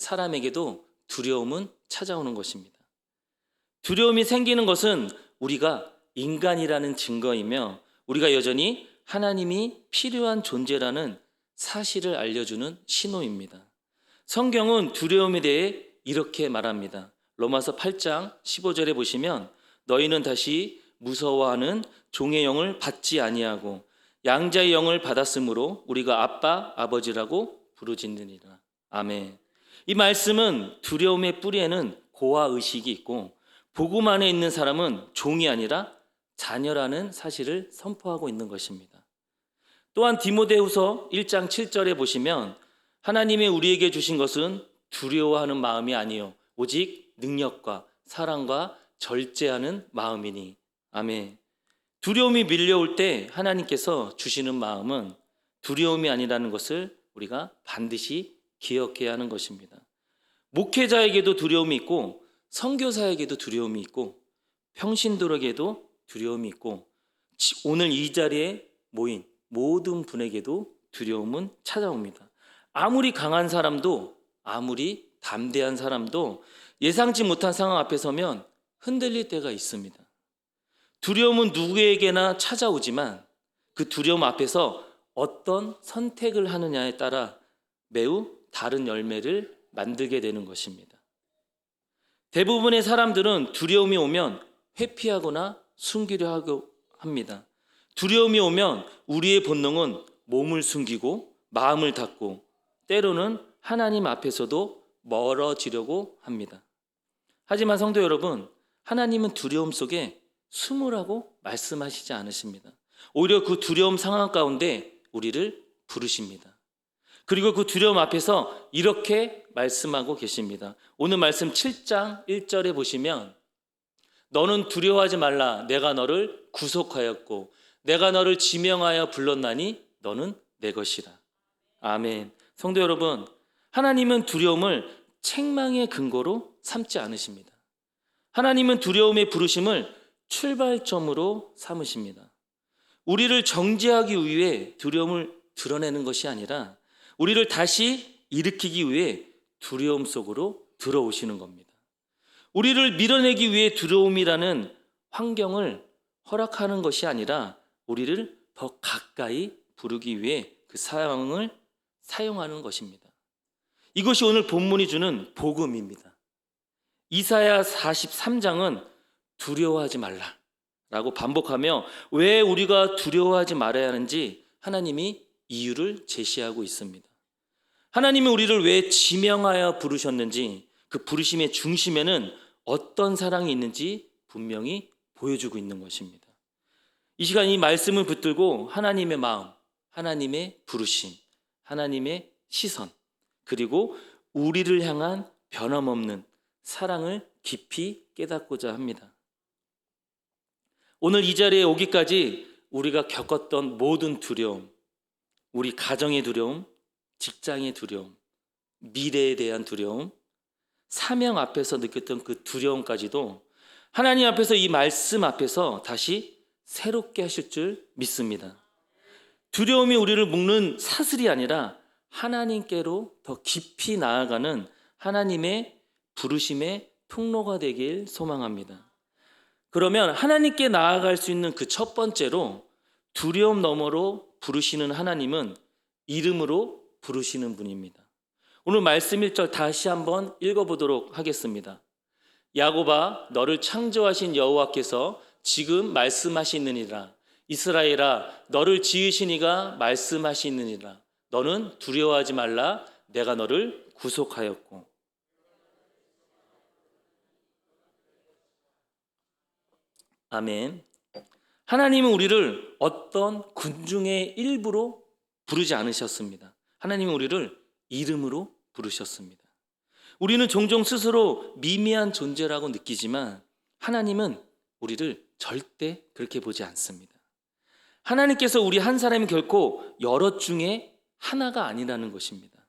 사람에게도 두려움은 찾아오는 것입니다. 두려움이 생기는 것은 우리가 인간이라는 증거이며 우리가 여전히 하나님이 필요한 존재라는 사실을 알려주는 신호입니다. 성경은 두려움에 대해 이렇게 말합니다. 로마서 8장 15절에 보시면 너희는 다시 무서워하는 종의 영을 받지 아니하고 양자의 영을 받았으므로 우리가 아빠 아버지라고 부르짖느니라. 아멘. 이 말씀은 두려움의 뿌리에는 고아 의식이 있고 복음 안에 있는 사람은 종이 아니라 자녀라는 사실을 선포하고 있는 것입니다. 또한 디모데후서 1장 7절에 보시면 하나님이 우리에게 주신 것은 두려워하는 마음이 아니요 오직 능력과 사랑과 절제하는 마음이니. 아멘. 두려움이 밀려올 때 하나님께서 주시는 마음은 두려움이 아니라는 것을 우리가 반드시 기억해야 하는 것입니다. 목회자에게도 두려움이 있고 선교사에게도 두려움이 있고 평신도에게도 두려움이 있고 오늘 이 자리에 모인 모든 분에게도 두려움은 찾아옵니다. 아무리 강한 사람도 아무리 담대한 사람도 예상치 못한 상황 앞에 서면 흔들릴 때가 있습니다. 두려움은 누구에게나 찾아오지만 그 두려움 앞에서 어떤 선택을 하느냐에 따라 매우 다른 열매를 만들게 되는 것입니다. 대부분의 사람들은 두려움이 오면 회피하거나 숨기려 하고 합니다. 두려움이 오면 우리의 본능은 몸을 숨기고 마음을 닫고 때로는 하나님 앞에서도 멀어지려고 합니다. 하지만 성도 여러분, 하나님은 두려움 속에 숨으라고 말씀하시지 않으십니다. 오히려 그 두려움 상황 가운데 우리를 부르십니다. 그리고 그 두려움 앞에서 이렇게 말씀하고 계십니다. 오늘 말씀 7장 1절에 보시면 너는 두려워하지 말라. 내가 너를 구속하였고 내가 너를 지명하여 불렀나니 너는 내 것이라. 아멘. 성도 여러분, 하나님은 두려움을 책망의 근거로 삼지 않으십니다. 하나님은 두려움의 부르심을 출발점으로 삼으십니다. 우리를 정죄하기 위해 두려움을 드러내는 것이 아니라 우리를 다시 일으키기 위해 두려움 속으로 들어오시는 겁니다. 우리를 밀어내기 위해 두려움이라는 환경을 허락하는 것이 아니라 우리를 더 가까이 부르기 위해 그 상황을 사용하는 것입니다. 이것이 오늘 본문이 주는 복음입니다. 이사야 43장은 두려워하지 말라라고 반복하며 왜 우리가 두려워하지 말아야 하는지 하나님이 이유를 제시하고 있습니다. 하나님이 우리를 왜 지명하여 부르셨는지 그 부르심의 중심에는 어떤 사랑이 있는지 분명히 보여주고 있는 것입니다. 이 시간 이 말씀을 붙들고 하나님의 마음, 하나님의 부르심, 하나님의 시선, 그리고 우리를 향한 변함없는 사랑을 깊이 깨닫고자 합니다. 오늘 이 자리에 오기까지 우리가 겪었던 모든 두려움, 우리 가정의 두려움, 직장의 두려움, 미래에 대한 두려움, 사명 앞에서 느꼈던 그 두려움까지도 하나님 앞에서 이 말씀 앞에서 다시 새롭게 하실 줄 믿습니다. 두려움이 우리를 묶는 사슬이 아니라 하나님께로 더 깊이 나아가는 하나님의 부르심의 통로가 되길 소망합니다. 그러면 하나님께 나아갈 수 있는 그 첫 번째로 두려움 너머로 부르시는 하나님은 이름으로 부르시는 분입니다. 오늘 말씀 1절 다시 한번 읽어보도록 하겠습니다. 야곱아, 너를 창조하신 여호와께서 지금 말씀하시느니라. 이스라엘아, 너를 지으신 이가 말씀하시느니라. 너는 두려워하지 말라. 내가 너를 구속하였고. 아멘. 하나님은 우리를 어떤 군중의 일부로 부르지 않으셨습니다. 하나님은 우리를 이름으로 부르셨습니다. 우리는 종종 스스로 미미한 존재라고 느끼지만 하나님은 우리를 절대 그렇게 보지 않습니다. 하나님께서 우리 한 사람이 결코 여럿 중에 하나가 아니라는 것입니다.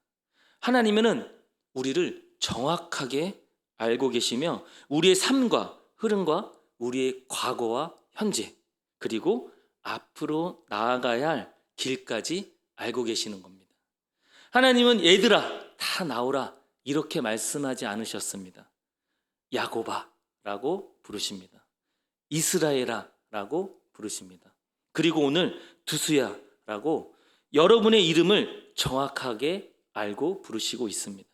하나님은 우리를 정확하게 알고 계시며 우리의 삶과 흐름과 우리의 과거와 현재 그리고 앞으로 나아가야 할 길까지 알고 계시는 겁니다. 하나님은 얘들아 다 나오라 이렇게 말씀하지 않으셨습니다. 야곱아라고 부르십니다. 이스라엘아라고 부르십니다. 그리고 오늘 두수야라고 여러분의 이름을 정확하게 알고 부르시고 있습니다.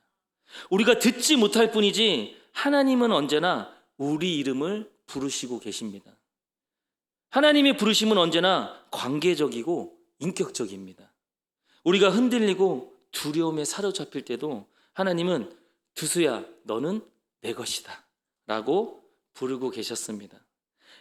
우리가 듣지 못할 뿐이지 하나님은 언제나 우리 이름을 부르시고 계십니다. 하나님의 부르심은 언제나 관계적이고 인격적입니다. 우리가 흔들리고 두려움에 사로잡힐 때도 하나님은 두수야, 너는 내 것이다 라고 부르고 계셨습니다.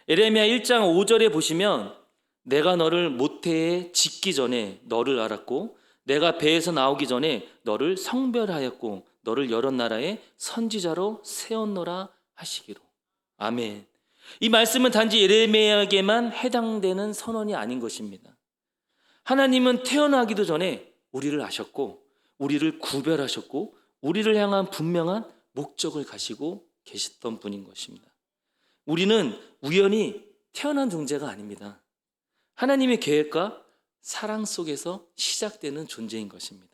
에레미야 1장 5절에 보시면 내가 너를 모태에 짓기 전에 너를 알았고 내가 배에서 나오기 전에 너를 성별하였고 너를 여러 나라의 선지자로 세웠노라 하시기로. 아멘. 이 말씀은 단지 예레미야에게만 해당되는 선언이 아닌 것입니다. 하나님은 태어나기도 전에 우리를 아셨고 우리를 구별하셨고 우리를 향한 분명한 목적을 가지고 계셨던 분인 것입니다. 우리는 우연히 태어난 존재가 아닙니다. 하나님의 계획과 사랑 속에서 시작되는 존재인 것입니다.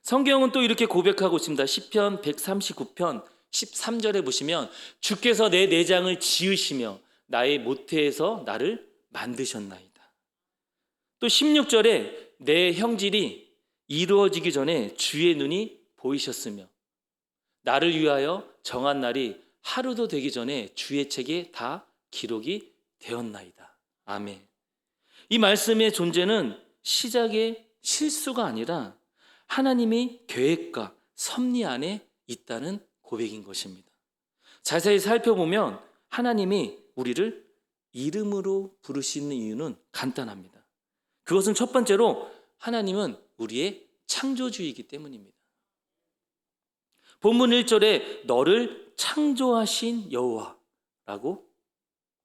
성경은 또 이렇게 고백하고 있습니다. 시편 139편 13절에 보시면 주께서 내 내장을 지으시며 나의 모태에서 나를 만드셨나이다. 또 16절에 내 형질이 이루어지기 전에 주의 눈이 보이셨으며 나를 위하여 정한 날이 하루도 되기 전에 주의 책에 다 기록이 되었나이다. 아멘. 이 말씀의 존재는 시작의 실수가 아니라 하나님의 계획과 섭리 안에 있다는 고백인 것입니다. 자세히 살펴보면 하나님이 우리를 이름으로 부르시는 이유는 간단합니다. 그것은 첫 번째로 하나님은 우리의 창조주이기 때문입니다. 본문 1절에 너를 창조하신 여호와라고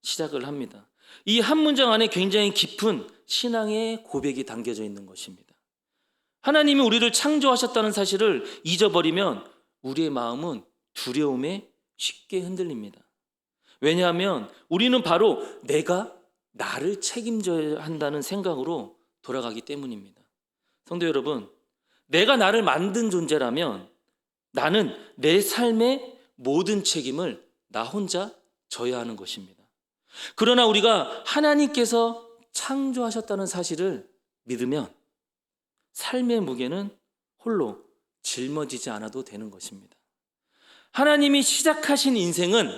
시작을 합니다. 이 한 문장 안에 굉장히 깊은 신앙의 고백이 담겨져 있는 것입니다. 하나님이 우리를 창조하셨다는 사실을 잊어버리면 우리의 마음은 두려움에 쉽게 흔들립니다. 왜냐하면 우리는 바로 내가 나를 책임져야 한다는 생각으로 돌아가기 때문입니다. 성도 여러분, 내가 나를 만든 존재라면 나는 내 삶의 모든 책임을 나 혼자 져야 하는 것입니다. 그러나 우리가 하나님께서 창조하셨다는 사실을 믿으면 삶의 무게는 홀로 짊어지지 않아도 되는 것입니다. 하나님이 시작하신 인생은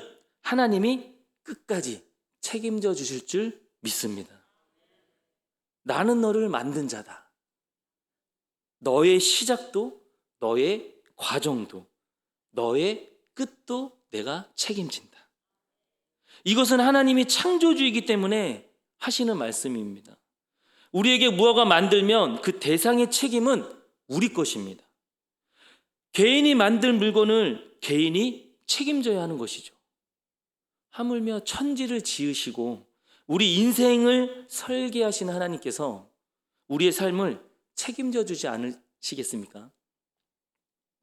하나님이 끝까지 책임져 주실 줄 믿습니다. 나는 너를 만든 자다. 너의 시작도, 너의 과정도, 너의 끝도 내가 책임진다. 이것은 하나님이 창조주이기 때문에 하시는 말씀입니다. 우리에게 무언가 만들면 그 대상의 책임은 우리 것입니다. 개인이 만든 물건을 개인이 책임져야 하는 것이죠. 하물며 천지를 지으시고 우리 인생을 설계하신 하나님께서 우리의 삶을 책임져 주지 않으시겠습니까?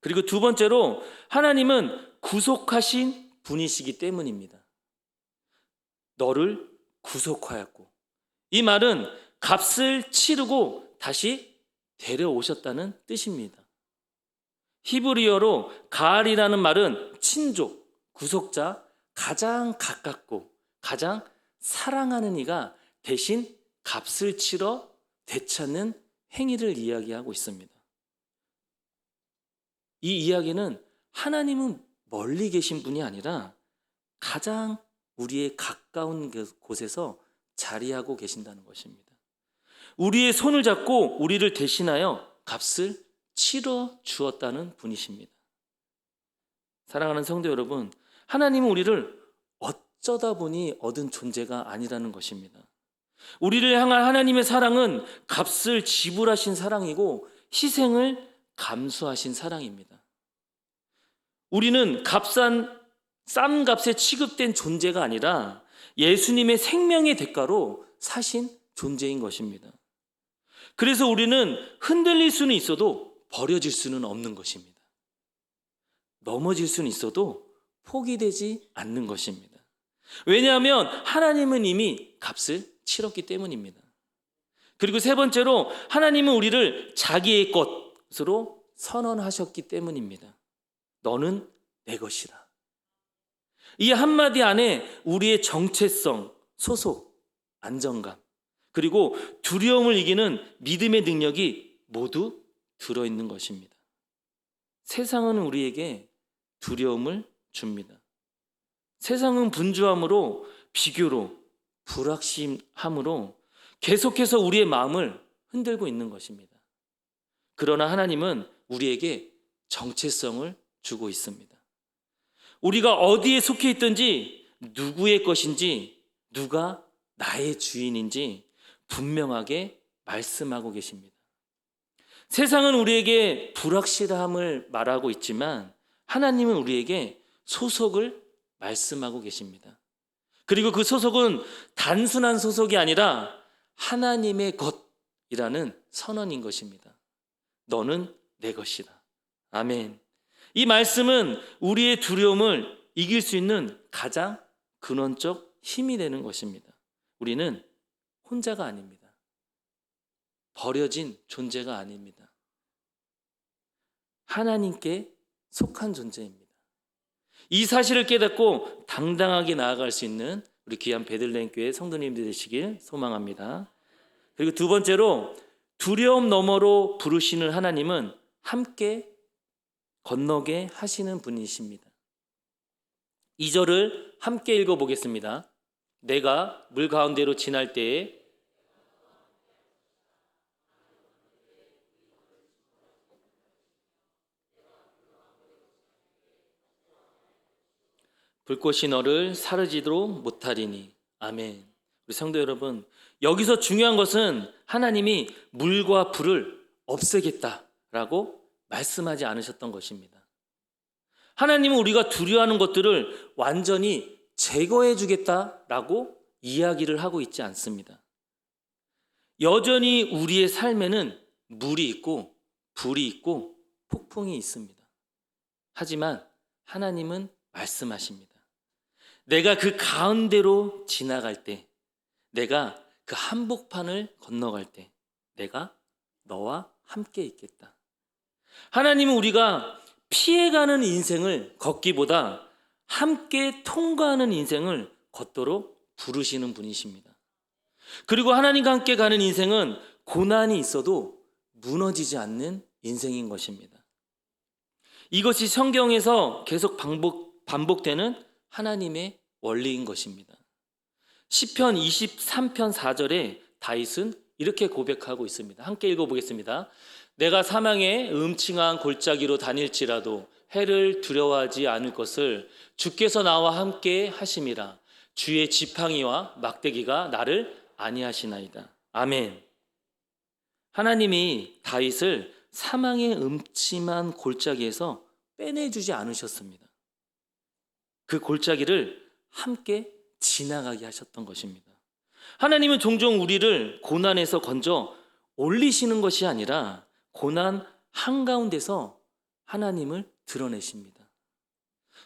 그리고 두 번째로 하나님은 구속하신 분이시기 때문입니다. 너를 구속하였고, 이 말은 값을 치르고 다시 데려오셨다는 뜻입니다. 히브리어로 가알이라는 말은 친족, 구속자, 가장 가깝고 가장 사랑하는 이가 대신 값을 치러 되찾는 행위를 이야기하고 있습니다. 이 이야기는 하나님은 멀리 계신 분이 아니라 가장 우리의 가까운 곳에서 자리하고 계신다는 것입니다. 우리의 손을 잡고 우리를 대신하여 값을 치러 주었다는 분이십니다. 사랑하는 성도 여러분, 하나님은 우리를 어쩌다 보니 얻은 존재가 아니라는 것입니다. 우리를 향한 하나님의 사랑은 값을 지불하신 사랑이고 희생을 감수하신 사랑입니다. 우리는 싼 값에 취급된 존재가 아니라 예수님의 생명의 대가로 사신 존재인 것입니다. 그래서 우리는 흔들릴 수는 있어도 버려질 수는 없는 것입니다. 넘어질 수는 있어도 포기되지 않는 것입니다. 왜냐하면 하나님은 이미 값을 치렀기 때문입니다. 그리고 세 번째로 하나님은 우리를 자기의 것으로 선언하셨기 때문입니다. 너는 내 것이라. 이 한마디 안에 우리의 정체성, 소속, 안정감, 그리고 두려움을 이기는 믿음의 능력이 모두 들어있는 것입니다. 세상은 우리에게 두려움을 줍니다. 세상은 분주함으로, 비교로, 불확실함으로 계속해서 우리의 마음을 흔들고 있는 것입니다. 그러나 하나님은 우리에게 정체성을 주고 있습니다. 우리가 어디에 속해 있든지, 누구의 것인지, 누가 나의 주인인지 분명하게 말씀하고 계십니다. 세상은 우리에게 불확실함을 말하고 있지만 하나님은 우리에게 소속을 말씀하고 계십니다. 그리고 그 소속은 단순한 소속이 아니라 하나님의 것이라는 선언인 것입니다. 너는 내 것이다. 아멘. 이 말씀은 우리의 두려움을 이길 수 있는 가장 근원적 힘이 되는 것입니다. 우리는 혼자가 아닙니다. 버려진 존재가 아닙니다. 하나님께 속한 존재입니다. 이 사실을 깨닫고 당당하게 나아갈 수 있는 우리 귀한 베들레헴 교회 성도님들 되시길 소망합니다. 그리고 두 번째로, 두려움 너머로 부르시는 하나님은 함께 건너게 하시는 분이십니다. 2절을 함께 읽어보겠습니다. 내가 물 가운데로 지날 때에 불꽃이 너를 사르지도 못하리니. 아멘. 우리 성도 여러분, 여기서 중요한 것은 하나님이 물과 불을 없애겠다라고 말씀하지 않으셨던 것입니다. 하나님은 우리가 두려워하는 것들을 완전히 제거해 주겠다라고 이야기를 하고 있지 않습니다. 여전히 우리의 삶에는 물이 있고 불이 있고 폭풍이 있습니다. 하지만 하나님은 말씀하십니다. 내가 그 가운데로 지나갈 때, 내가 그 한복판을 건너갈 때 내가 너와 함께 있겠다. 하나님은 우리가 피해가는 인생을 걷기보다 함께 통과하는 인생을 걷도록 부르시는 분이십니다. 그리고 하나님과 함께 가는 인생은 고난이 있어도 무너지지 않는 인생인 것입니다. 이것이 성경에서 계속 반복되는 하나님의 원리인 것입니다. 시편 23편 4절에 다윗은 이렇게 고백하고 있습니다. 함께 읽어보겠습니다. 내가 사망의 음침한 골짜기로 다닐지라도 해를 두려워하지 않을 것을 주께서 나와 함께 하심이라. 주의 지팡이와 막대기가 나를 안위하시나이다. 아멘. 하나님이 다윗을 사망의 음침한 골짜기에서 빼내주지 않으셨습니다. 그 골짜기를 함께 지나가게 하셨던 것입니다. 하나님은 종종 우리를 고난에서 건져 올리시는 것이 아니라 고난 한가운데서 하나님을 드러내십니다.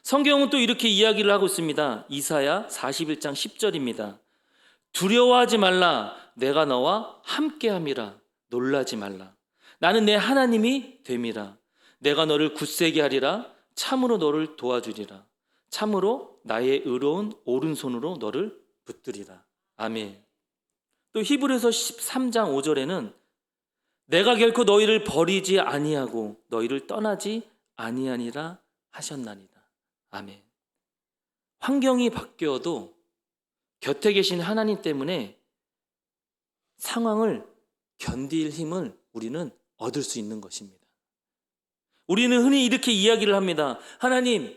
성경은 또 이렇게 이야기를 하고 있습니다. 이사야 41장 10절입니다. 두려워하지 말라. 내가 너와 함께함이라. 놀라지 말라. 나는 내 하나님이 됨이라. 내가 너를 굳세게 하리라. 참으로 너를 도와주리라. 참으로 나의 의로운 오른손으로 너를 붙들이라. 아멘. 또 히브리서 13장 5절에는 내가 결코 너희를 버리지 아니하고 너희를 떠나지 아니하니라 하셨나이다. 아멘. 환경이 바뀌어도 곁에 계신 하나님 때문에 상황을 견딜 힘을 우리는 얻을 수 있는 것입니다. 우리는 흔히 이렇게 이야기를 합니다. 하나님,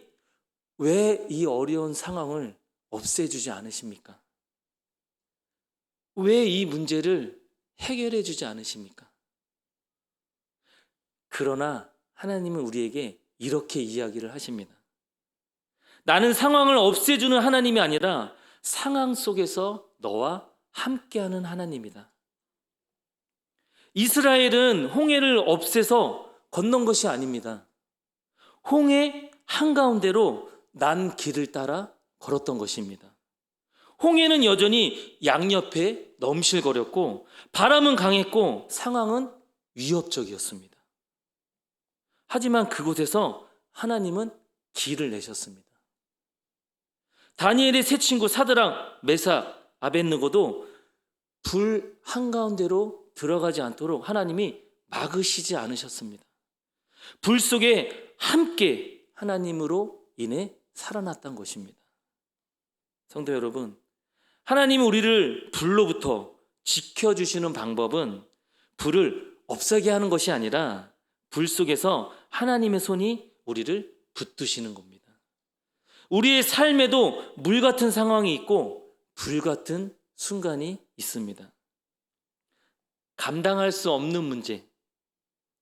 왜 이 어려운 상황을 없애주지 않으십니까? 왜 이 문제를 해결해 주지 않으십니까? 그러나 하나님은 우리에게 이렇게 이야기를 하십니다. 나는 상황을 없애주는 하나님이 아니라 상황 속에서 너와 함께하는 하나님이다. 이스라엘은 홍해를 없애서 건넌 것이 아닙니다. 홍해 한가운데로 난 길을 따라 걸었던 것입니다. 홍해는 여전히 양옆에 넘실거렸고 바람은 강했고 상황은 위협적이었습니다. 하지만 그곳에서 하나님은 길을 내셨습니다. 다니엘의 세 친구 사드락, 메삭, 아벳느고도 불 한가운데로 들어가지 않도록 하나님이 막으시지 않으셨습니다. 불 속에 함께 하나님으로 인해 살아났던 것입니다. 성도 여러분, 하나님은 우리를 불로부터 지켜주시는 방법은 불을 없애게 하는 것이 아니라 불 속에서 하나님의 손이 우리를 붙드시는 겁니다. 우리의 삶에도 물 같은 상황이 있고 불 같은 순간이 있습니다. 감당할 수 없는 문제,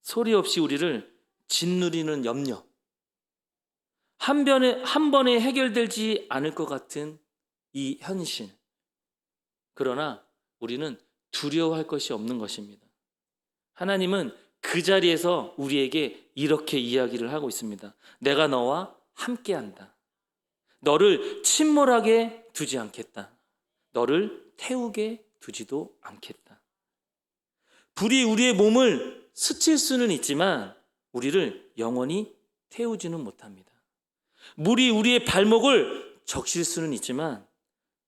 소리 없이 우리를 짓누리는 염려, 한 번에 해결되지 않을 것 같은 이 현실. 그러나 우리는 두려워할 것이 없는 것입니다. 하나님은 그 자리에서 우리에게 이렇게 이야기를 하고 있습니다. 내가 너와 함께한다. 너를 침몰하게 두지 않겠다. 너를 태우게 두지도 않겠다. 불이 우리의 몸을 스칠 수는 있지만 우리를 영원히 태우지는 못합니다. 물이 우리의 발목을 적실 수는 있지만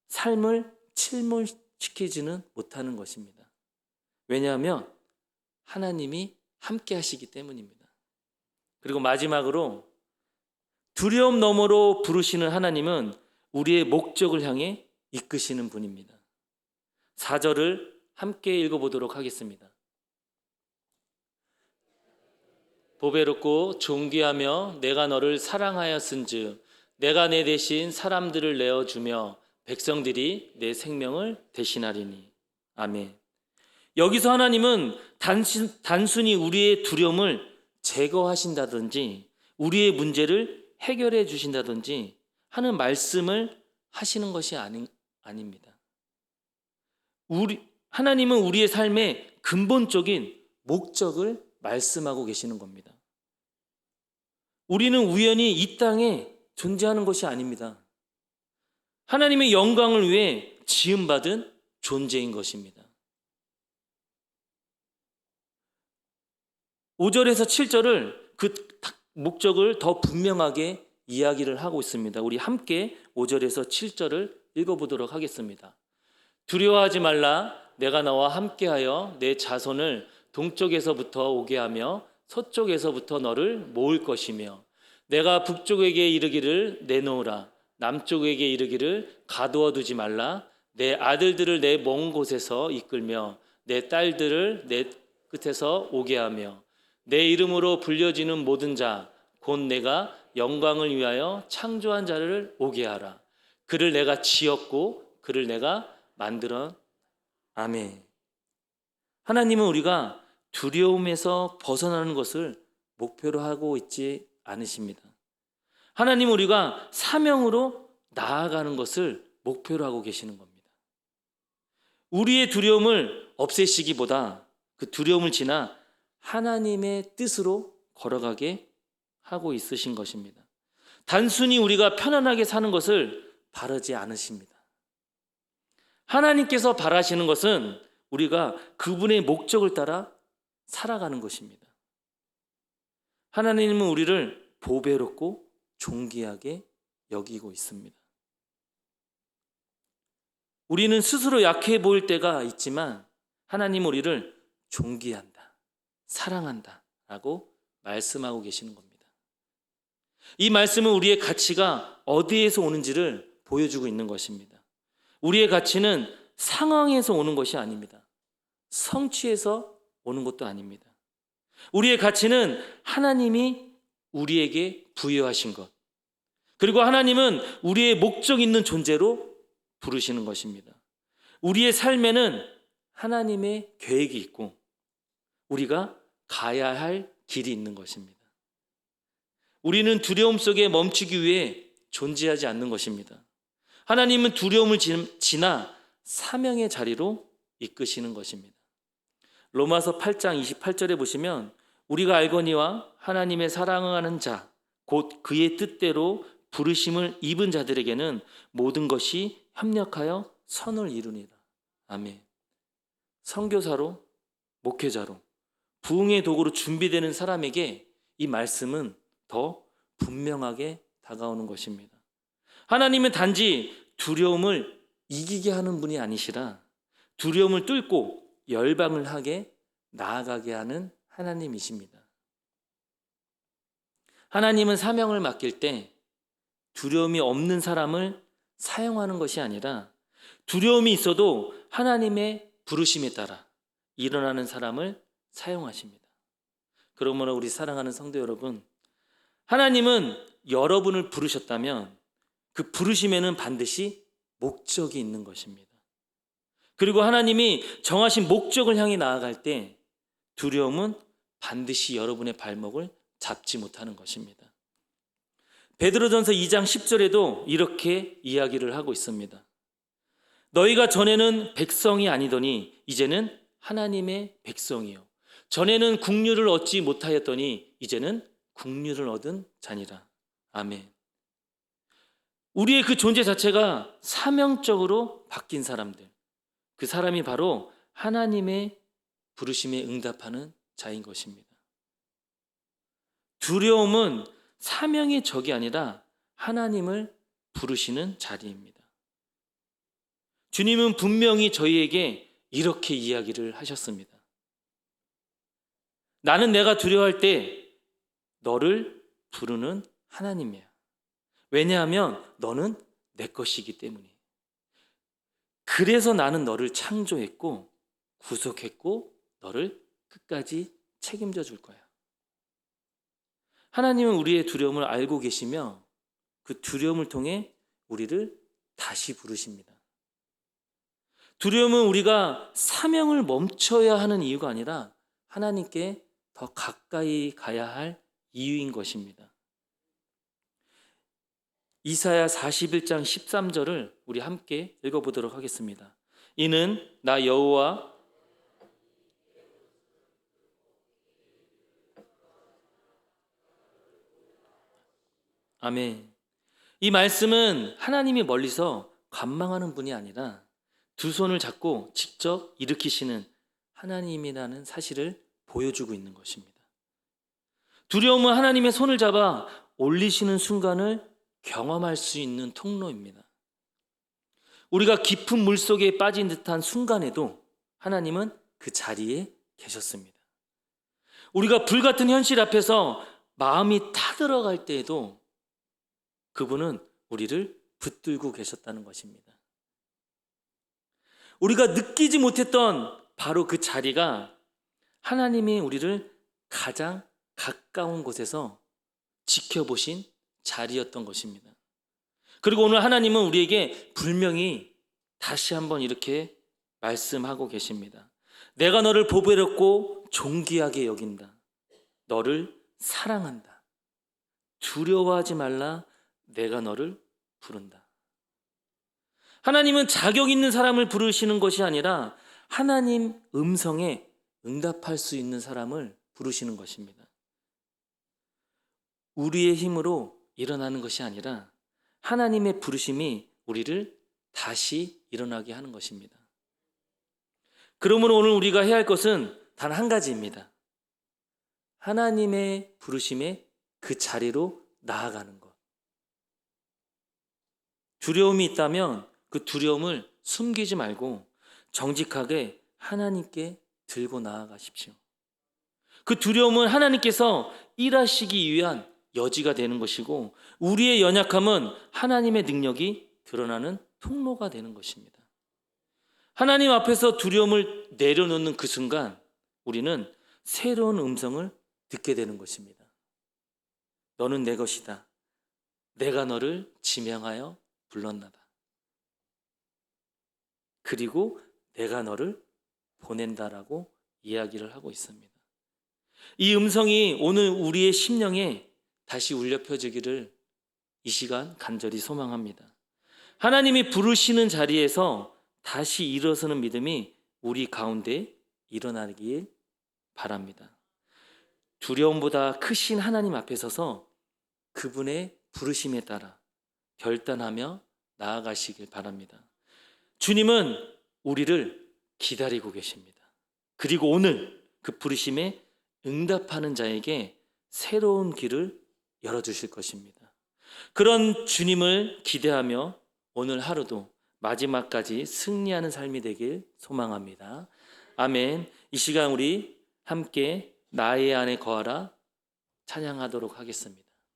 삶을 침몰시키지는 못하는 것입니다. 왜냐하면 하나님이 함께 하시기 때문입니다. 그리고 마지막으로 두려움 너머로 부르시는 하나님은 우리의 목적을 향해 이끄시는 분입니다. 4절을 함께 읽어보도록 하겠습니다. 보배롭고 존귀하며 내가 너를 사랑하였은즉 내가 내 대신 사람들을 내어주며 백성들이 내 생명을 대신하리니. 아멘. 여기서 하나님은 단순히 우리의 두려움을 제거하신다든지 우리의 문제를 해결해 주신다든지 하는 말씀을 하시는 것이 아닙니다. 하나님은 우리의 삶의 근본적인 목적을 말씀하고 계시는 겁니다. 우리는 우연히 이 땅에 존재하는 것이 아닙니다. 하나님의 영광을 위해 지음받은 존재인 것입니다. 5절에서 7절을 그 목적을 더 분명하게 이야기를 하고 있습니다. 우리 함께 5절에서 7절을 읽어보도록 하겠습니다. 두려워하지 말라. 내가 너와 함께하여 내 자손을 동쪽에서부터 오게 하며 서쪽에서부터 너를 모을 것이며 내가 북쪽에게 이르기를 내놓으라. 남쪽에게 이르기를 가두어 두지 말라. 내 아들들을 내 먼 곳에서 이끌며 내 딸들을 내 끝에서 오게 하며 내 이름으로 불려지는 모든 자 곧 내가 영광을 위하여 창조한 자를 오게 하라. 그를 내가 지었고 그를 내가 만들어. 아멘. 하나님은 우리가 두려움에서 벗어나는 것을 목표로 하고 있지 않으십니다. 하나님은 우리가 사명으로 나아가는 것을 목표로 하고 계시는 겁니다. 우리의 두려움을 없애시기보다 그 두려움을 지나 하나님의 뜻으로 걸어가게 하고 있으신 것입니다. 단순히 우리가 편안하게 사는 것을 바라지 않으십니다. 하나님께서 바라시는 것은 우리가 그분의 목적을 따라 살아가는 것입니다. 하나님은 우리를 보배롭고 존귀하게 여기고 있습니다. 우리는 스스로 약해 보일 때가 있지만 하나님은 우리를 존귀한다, 사랑한다 라고 말씀하고 계시는 겁니다. 이 말씀은 우리의 가치가 어디에서 오는지를 보여주고 있는 것입니다. 우리의 가치는 상황에서 오는 것이 아닙니다. 성취에서 오는 것도 아닙니다. 우리의 가치는 하나님이 우리에게 부여하신 것, 그리고 하나님은 우리의 목적 있는 존재로 부르시는 것입니다. 우리의 삶에는 하나님의 계획이 있고 우리가 가야 할 길이 있는 것입니다. 우리는 두려움 속에 멈추기 위해 존재하지 않는 것입니다. 하나님은 두려움을 지나 사명의 자리로 이끄시는 것입니다. 로마서 8장 28절에 보시면 우리가 알거니와 하나님의 사랑하는 자 곧 그의 뜻대로 부르심을 입은 자들에게는 모든 것이 협력하여 선을 이루니라. 아멘. 선교사로, 목회자로, 부흥의 도구로 준비되는 사람에게 이 말씀은 더 분명하게 다가오는 것입니다. 하나님은 단지 두려움을 이기게 하는 분이 아니시라 두려움을 뚫고 열방을 하게 나아가게 하는 하나님이십니다. 하나님은 사명을 맡길 때 두려움이 없는 사람을 사용하는 것이 아니라 두려움이 있어도 하나님의 부르심에 따라 일어나는 사람을 사용하십니다. 그러므로 우리 사랑하는 성도 여러분, 하나님은 여러분을 부르셨다면 그 부르심에는 반드시 목적이 있는 것입니다. 그리고 하나님이 정하신 목적을 향해 나아갈 때 두려움은 반드시 여러분의 발목을 잡지 못하는 것입니다. 베드로전서 2장 10절에도 이렇게 이야기를 하고 있습니다. 너희가 전에는 백성이 아니더니 이제는 하나님의 백성이요 전에는 국류를 얻지 못하였더니 이제는 국류를 얻은 자니라. 아멘. 우리의 그 존재 자체가 사명적으로 바뀐 사람들, 그 사람이 바로 하나님의 부르심에 응답하는 자인 것입니다. 두려움은 사명의 적이 아니라 하나님을 부르시는 자리입니다. 주님은 분명히 저희에게 이렇게 이야기를 하셨습니다. 나는 내가 두려워할 때 너를 부르는 하나님이야. 왜냐하면 너는 내 것이기 때문에. 그래서 나는 너를 창조했고 구속했고 너를 끝까지 책임져 줄 거야. 하나님은 우리의 두려움을 알고 계시며 그 두려움을 통해 우리를 다시 부르십니다. 두려움은 우리가 사명을 멈춰야 하는 이유가 아니라 하나님께 더 가까이 가야 할 이유인 것입니다. 이사야 41장 13절을 우리 함께 읽어보도록 하겠습니다. 이는 나 여호와 아멘. 이 말씀은 하나님이 멀리서 관망하는 분이 아니라 두 손을 잡고 직접 일으키시는 하나님이라는 사실을 보여주고 있는 것입니다. 두려움은 하나님의 손을 잡아 올리시는 순간을 경험할 수 있는 통로입니다. 우리가 깊은 물속에 빠진 듯한 순간에도 하나님은 그 자리에 계셨습니다. 우리가 불같은 현실 앞에서 마음이 타들어갈 때에도 그분은 우리를 붙들고 계셨다는 것입니다. 우리가 느끼지 못했던 바로 그 자리가 하나님이 우리를 가장 가까운 곳에서 지켜보신 자리였던 것입니다. 그리고 오늘 하나님은 우리에게 분명히 다시 한번 이렇게 말씀하고 계십니다. 내가 너를 보배롭고 존귀하게 여긴다. 너를 사랑한다. 두려워하지 말라. 내가 너를 부른다. 하나님은 자격 있는 사람을 부르시는 것이 아니라 하나님 음성에 응답할 수 있는 사람을 부르시는 것입니다. 우리의 힘으로 일어나는 것이 아니라 하나님의 부르심이 우리를 다시 일어나게 하는 것입니다. 그러므로 오늘 우리가 해야 할 것은 단 한 가지입니다. 하나님의 부르심에 그 자리로 나아가는 것. 두려움이 있다면 그 두려움을 숨기지 말고 정직하게 하나님께 들고 나아가십시오. 그 두려움은 하나님께서 일하시기 위한 여지가 되는 것이고 우리의 연약함은 하나님의 능력이 드러나는 통로가 되는 것입니다. 하나님 앞에서 두려움을 내려놓는 그 순간 우리는 새로운 음성을 듣게 되는 것입니다. 너는 내 것이다. 내가 너를 지명하여 불렀나다. 그리고 내가 너를 보낸다라고 이야기를 하고 있습니다. 이 음성이 오늘 우리의 심령에 다시 울려 펴지기를 이 시간 간절히 소망합니다. 하나님이 부르시는 자리에서 다시 일어서는 믿음이 우리 가운데 일어나길 바랍니다. 두려움보다 크신 하나님 앞에 서서 그분의 부르심에 따라 결단하며 나아가시길 바랍니다. 주님은 우리를 기다리고 계십니다. 그리고 오늘 그 부르심에 응답하는 자에게 새로운 길을 열어주실 것입니다. 그런 주님을 기대하며 오늘 하루도 마지막까지 승리하는 삶이 되길 소망합니다. 아멘. 이 시간 우리 함께 나의 안에 거하라 찬양하도록 하겠습니다.